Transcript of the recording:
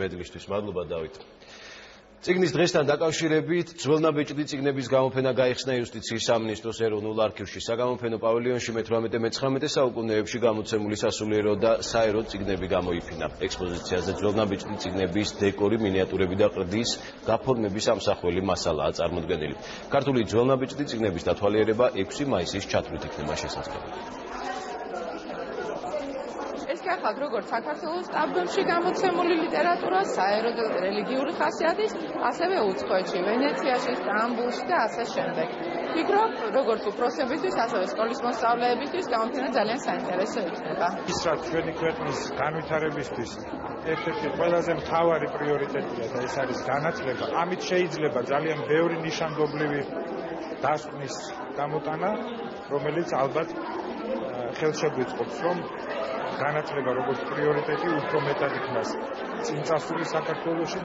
მედლისთვის მადლობა დავით. წიგნის დღესთან დაკავშირებით ძველნაბეჭდი წიგნების გამოფენა გაიხსნა იუსტიციის სამინისტროს ეროვნულ არქივში. საგამოფენო პავილიონში მე-18-მე-19 საუკუნეებში გამოცემული სასულიერო და საერო წიგნები გამოიფინა. ექსპოზიციაზე ძველნაბეჭდი წიგნების დეკორი, მინიატურები და ყრდის გაფორმების ამსახველი მასალაა წარმოდგენილი. ქართული ძველნაბეჭდი წიგნების დათვალიერება 6 მაისის ჩათვლით იქნება შესაძლებელი. ახლა როგორც საქართველოს სტაბდომში გამოცემული ლიტერატურა, საერო და რელიგიური ხასიათის, ასევე უცხოეთში, ვენეციაში, სტამბულში და ასე შემდეგ. ვფიქრობ, როგორც უფროსებისთვის, ასევე სკოლის მოსწავლეებისთვის გამოფენა ძალიან საინტერესო იქნება. ის რაც ჩვენი ქვეყნის განვითარებისთვის ერთ-ერთი ყველაზე მთავარი პრიორიტეტია და ეს არის განათლება. ამით შეიძლება ძალიან ბევრი ნიშანდობლივი დასკვნის გამოტანა, რომელიც ალბათ ხელშეგვიწყობს, რომ განათლება როგორც პრიორიტეტი უფრო მეტად იქნას წინ წასული საქართველოში.